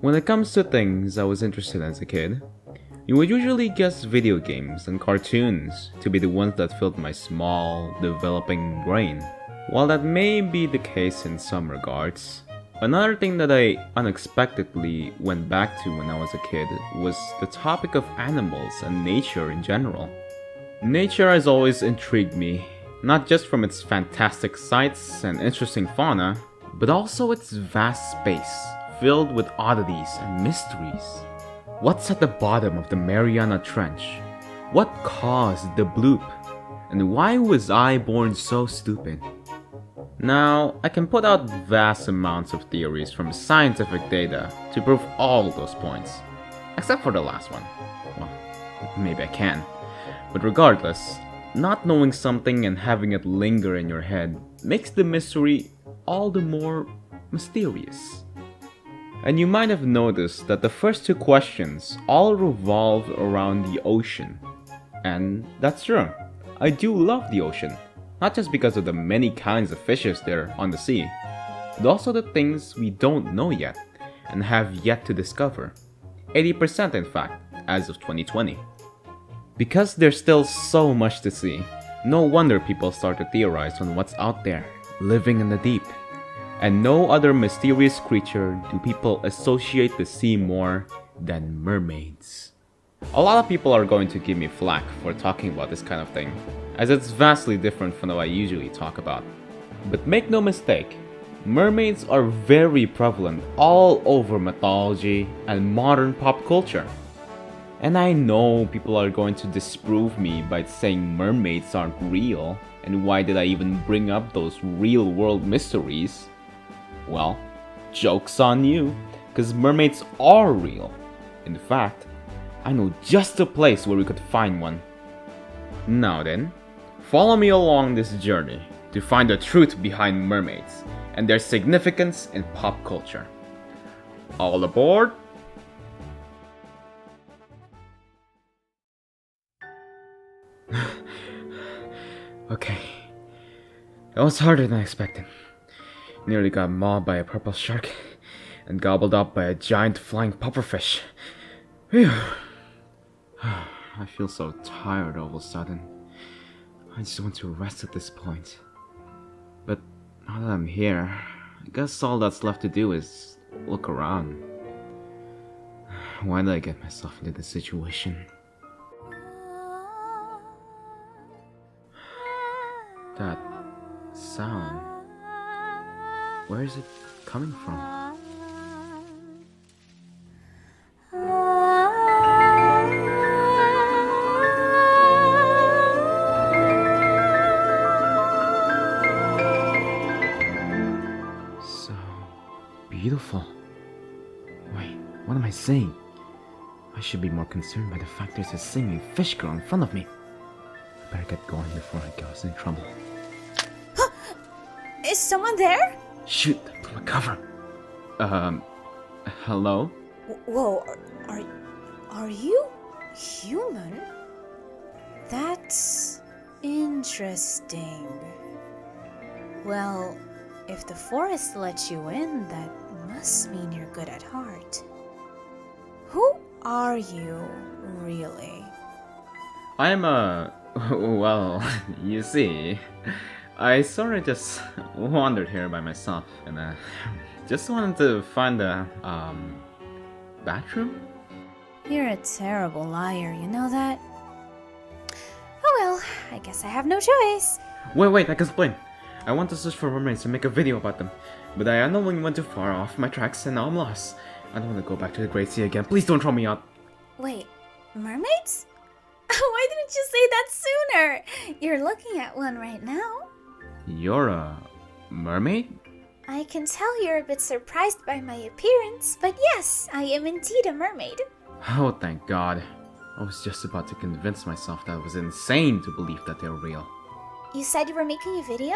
When it comes to things I was interested in as a kid, you would usually guess video games and cartoons to be the ones that filled my small, developing brain. While that may be the case in some regards, another thing that I unexpectedly went back to when I was a kid was the topic of animals and nature in general. Nature has always intrigued me, not just from its fantastic sights and interesting fauna, but also its vast space, filled with oddities and mysteries. What's at the bottom of the Mariana Trench? What caused the bloop? And why was I born so stupid? Now, I can put out vast amounts of theories from scientific data to prove all those points. Except for the last one. Well, maybe I can. But regardless, not knowing something and having it linger in your head makes the mystery all the more mysterious. And you might have noticed that the first two questions all revolve around the ocean. And that's true. I do love the ocean. Not just because of the many kinds of fishes there on the sea, but also the things we don't know yet and have yet to discover. 80% in fact, as of 2020. Because there's still so much to see, no wonder people start to theorize on what's out there, living in the deep. And no other mysterious creature do people associate the sea more than mermaids. A lot of people are going to give me flack for talking about this kind of thing, as it's vastly different from what I usually talk about. But make no mistake, mermaids are very prevalent all over mythology and modern pop culture. And I know people are going to disprove me by saying mermaids aren't real, and why did I even bring up those real world mysteries? Well, joke's on you, cause mermaids are real. In fact, I know just a place where we could find one. Now then, follow me along this journey to find the truth behind mermaids and their significance in pop culture. All aboard! Okay, that was harder than I expected. Nearly got mauled by a purple shark and gobbled up by a giant flying pufferfish. Phew. I feel so tired all of a sudden. I just want to rest at this point. But now that I'm here, I guess all that's left to do is look around. Why did I get myself into this situation? That sound. Where is it coming from? So beautiful. Wait, what am I saying? I should be more concerned by the fact there's a singing fish girl in front of me. I better get going before I get in trouble. Is someone there? Shoot, to my cover. Hello? Whoa, are you human? That's interesting. Well, if the forest lets you in, that must mean you're good at heart. Who are you, really? I'm well, you see, I sorta just wandered here by myself and just wanted to find a bathroom? You're a terrible liar, you know that? Oh well, I guess I have no choice. Wait, I can explain. I want to search for mermaids and make a video about them, but I unknowingly went too far off my tracks and now I'm lost. I don't want to go back to the Great Sea again. Please don't throw me out. Wait, mermaids? Why didn't you say that sooner? You're looking at one right now. You're a mermaid? I can tell you're a bit surprised by my appearance, but yes, I am indeed a mermaid. Oh, thank God. I was just about to convince myself that it was insane to believe that they were real. You said you were making a video?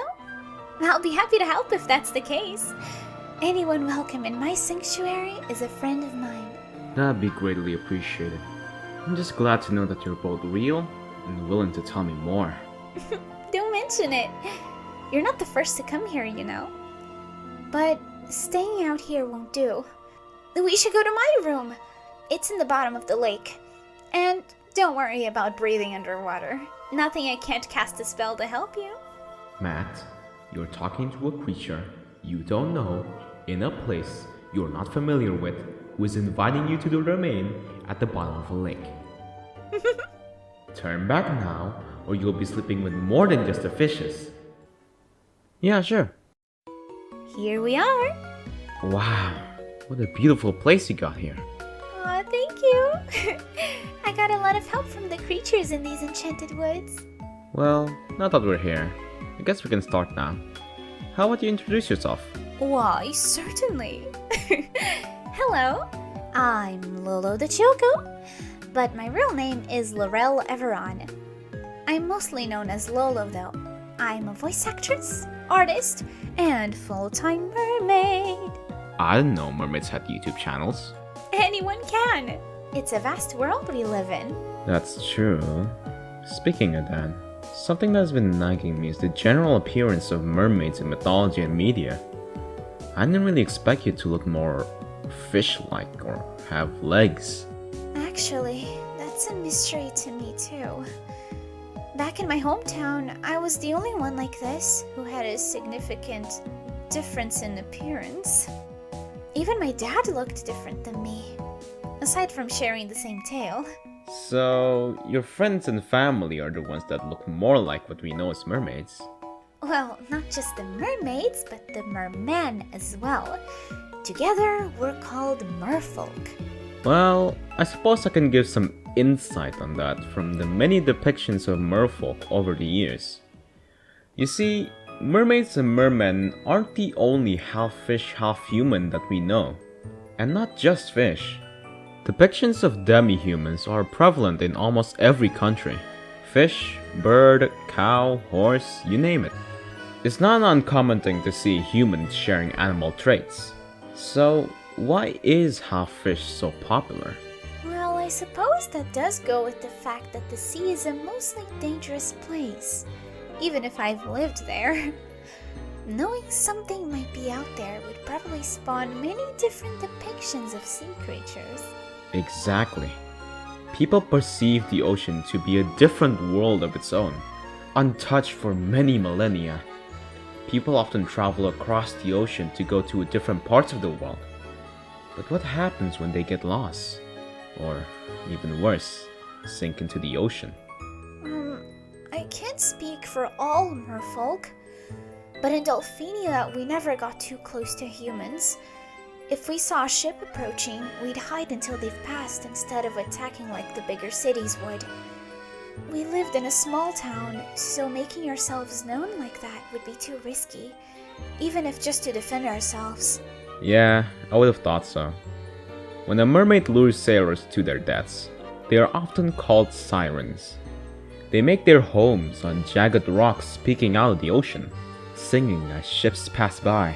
I'll be happy to help if that's the case. Anyone welcome in my sanctuary is a friend of mine. That'd be greatly appreciated. I'm just glad to know that you're both real and willing to tell me more. Don't mention it. You're not the first to come here, you know. But staying out here won't do. We should go to my room. It's in the bottom of the lake. And don't worry about breathing underwater. Nothing I can't cast a spell to help you. Matt, you're talking to a creature you don't know in a place you're not familiar with who is inviting you to remain at the bottom of a lake. Turn back now, or you'll be sleeping with more than just the fishes. Yeah, sure. Here we are. Wow, what a beautiful place you got here. Aw, thank you. I got a lot of help from the creatures in these enchanted woods. Well, now that we're here, I guess we can start now. How about you introduce yourself? Why, certainly. Hello, I'm LolloTheChoco, but my real name is Laurel Everon. I'm mostly known as Lollo though. I'm a voice actress, artist, and full-time mermaid. I didn't know mermaids had YouTube channels. Anyone can. It's a vast world we live in. That's true. Speaking of that, something that's been nagging me is the general appearance of mermaids in mythology and media. I didn't really expect you to look more fish-like or have legs. Actually, that's a mystery to me too. Back in my hometown, I was the only one like this who had a significant difference in appearance. Even my dad looked different than me, aside from sharing the same tail. So, your friends and family are the ones that look more like what we know as mermaids. Well, not just the mermaids, but the mermen as well. Together, we're called merfolk. Well, I suppose I can give some insight on that from the many depictions of merfolk over the years. You see, mermaids and mermen aren't the only half fish, half human that we know. And not just fish. Depictions of demi-humans are prevalent in almost every country. Fish, bird, cow, horse, you name it. It's not an uncommon thing to see humans sharing animal traits. So, why is half fish so popular? Well, I suppose that does go with the fact that the sea is a mostly dangerous place, even if I've lived there. Knowing something might be out there would probably spawn many different depictions of sea creatures. Exactly. People perceive the ocean to be a different world of its own, untouched for many millennia. People often travel across the ocean to go to different parts of the world. But what happens when they get lost? Or, even worse, sink into the ocean? I can't speak for all merfolk, but in Delphinia we never got too close to humans. If we saw a ship approaching, we'd hide until they've passed instead of attacking like the bigger cities would. We lived in a small town, so making ourselves known like that would be too risky, even if just to defend ourselves. Yeah, I would have thought so. When a mermaid lures sailors to their deaths, they are often called sirens. They make their homes on jagged rocks peeking out of the ocean, singing as ships pass by.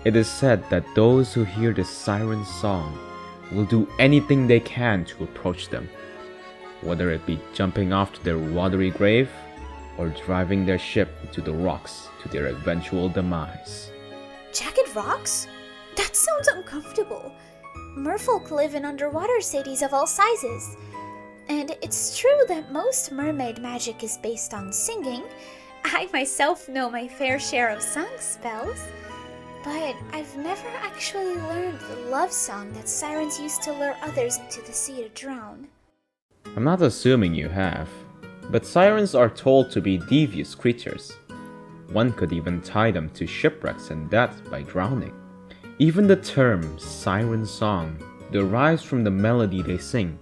It is said that those who hear the siren song will do anything they can to approach them, whether it be jumping off to their watery grave or driving their ship into the rocks to their eventual demise. Jagged rocks? That sounds uncomfortable. Merfolk live in underwater cities of all sizes. And it's true that most mermaid magic is based on singing. I myself know my fair share of song spells. But I've never actually learned the love song that sirens use to lure others into the sea to drown. I'm not assuming you have, but sirens are told to be devious creatures. One could even tie them to shipwrecks and death by drowning. Even the term siren song derives from the melody they sing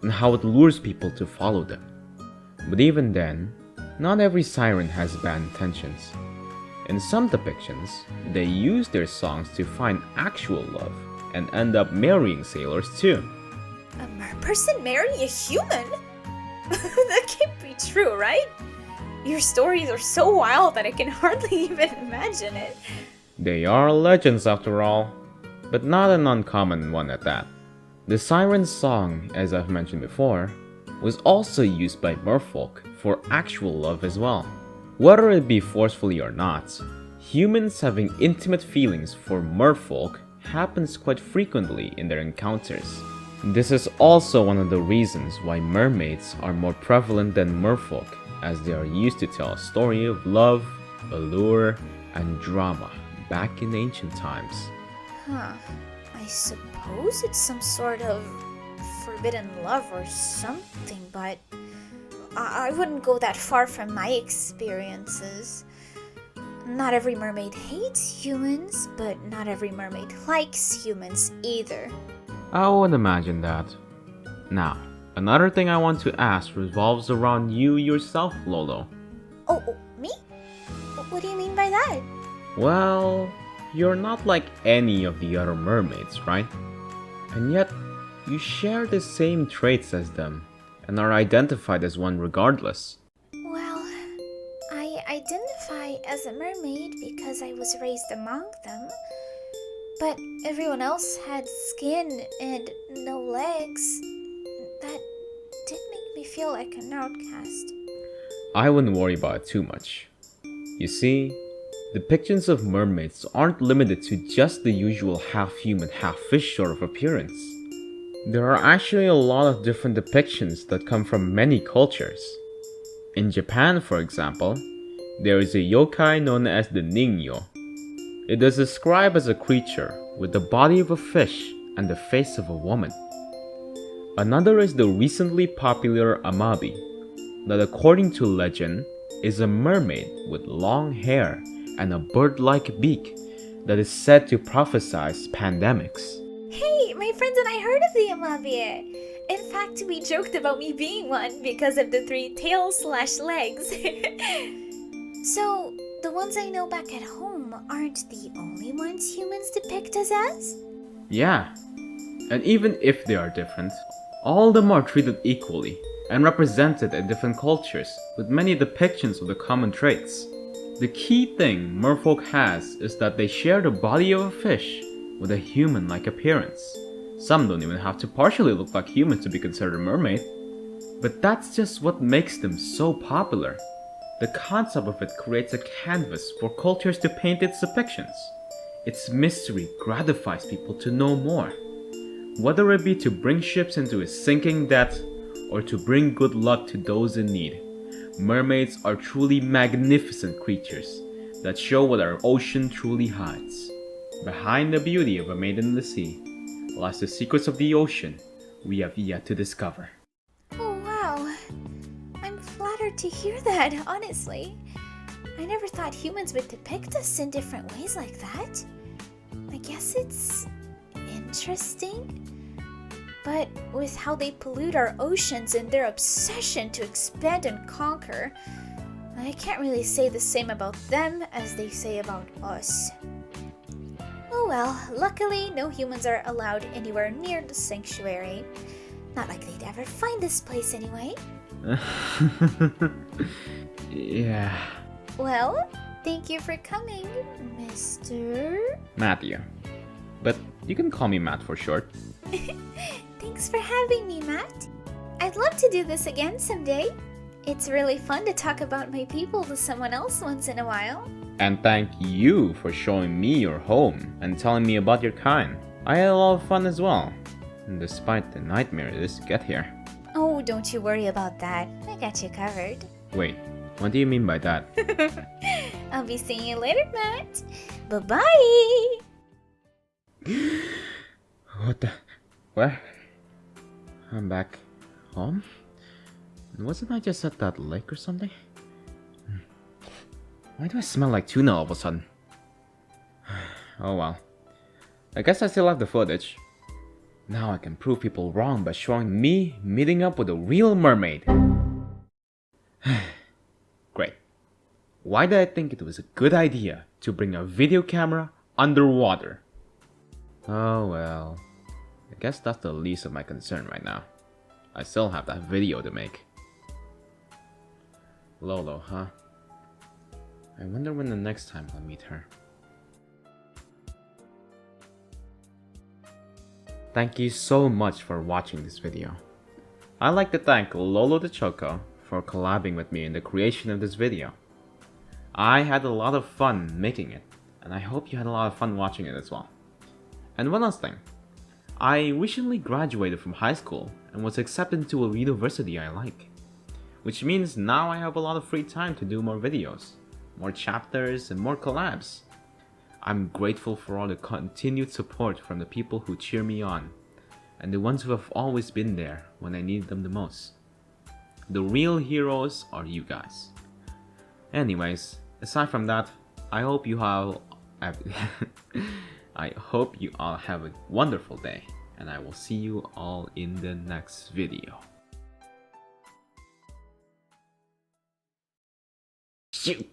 and how it lures people to follow them. But even then, not every siren has bad intentions. In some depictions, they use their songs to find actual love and end up marrying sailors too. A merperson marrying a human? That can't be true, right? Your stories are so wild that I can hardly even imagine it. They are legends after all, but not an uncommon one at that. The siren song, as I've mentioned before, was also used by merfolk for actual love as well. Whether it be forcefully or not, humans having intimate feelings for merfolk happens quite frequently in their encounters. This is also one of the reasons why mermaids are more prevalent than merfolk, as they are used to tell a story of love, allure, and drama back in ancient times. Huh. I suppose it's some sort of forbidden love or something, but I wouldn't go that far from my experiences. Not every mermaid hates humans, but not every mermaid likes humans either. I would imagine that. Now, another thing I want to ask revolves around you yourself, Lolo. Oh, me? What do you mean by that? Well, you're not like any of the other mermaids, right? And yet, you share the same traits as them, and are identified as one regardless. Well, I identify as a mermaid because I was raised among them. But everyone else had skin and no legs. That did make me feel like an outcast. I wouldn't worry about it too much. You see, depictions of mermaids aren't limited to just the usual half-human, half-fish sort of appearance. There are actually a lot of different depictions that come from many cultures. In Japan, for example, there is a yokai known as the Ningyo. It is described as a creature with the body of a fish and the face of a woman. Another is the recently popular Amabi, that according to legend is a mermaid with long hair and a bird-like beak that is said to prophesize pandemics. Hey, my friends and I heard of the Amabie. In fact, we joked about me being one because of the 3 tails/legs. So, the ones I know back at home aren't the only ones humans depict us as? Yeah, and even if they are different, all of them are treated equally and represented in different cultures with many depictions of the common traits. The key thing merfolk has is that they share the body of a fish with a human-like appearance. Some don't even have to partially look like humans to be considered a mermaid. But that's just what makes them so popular. The concept of it creates a canvas for cultures to paint its depictions. Its mystery gratifies people to know more. Whether it be to bring ships into a sinking death or to bring good luck to those in need, mermaids are truly magnificent creatures that show what our ocean truly hides. Behind the beauty of a maid in the sea lies the secrets of the ocean we have yet to discover. Oh, wow. I'm flattered to hear that, honestly. I never thought humans would depict us in different ways like that. I guess it's interesting. But with how they pollute our oceans and their obsession to expand and conquer, I can't really say the same about them as they say about us. Oh well, luckily no humans are allowed anywhere near the sanctuary. Not like they'd ever find this place anyway. Yeah. Well, thank you for coming, Mr. Matthew. But you can call me Matt for short. Thanks for having me, Matt. I'd love to do this again someday. It's really fun to talk about my people to someone else once in a while. And thank you for showing me your home and telling me about your kind. I had a lot of fun as well, despite the nightmare it is to get here. Oh, don't you worry about that. I got you covered. Wait, what do you mean by that? I'll be seeing you later, Matt. Bye-bye! What the? Where? I'm back home? Wasn't I just at that lake or something? Why do I smell like tuna all of a sudden? Oh well. I guess I still have the footage. Now I can prove people wrong by showing me meeting up with a real mermaid. Great. Why did I think it was a good idea to bring a video camera underwater? Oh well. I guess that's the least of my concern right now. I still have that video to make. Lolo, huh? I wonder when the next time I'll meet her. Thank you so much for watching this video. I'd like to thank LolloTheChoco for collabing with me in the creation of this video. I had a lot of fun making it, and I hope you had a lot of fun watching it as well. And one last thing. I recently graduated from high school and was accepted into a university I like. Which means now I have a lot of free time to do more videos, more chapters, and more collabs. I'm grateful for all the continued support from the people who cheer me on, and the ones who have always been there when I needed them the most. The real heroes are you guys. Anyways, aside from that, I hope you all have a wonderful day, and I will see you all in the next video. Shoot!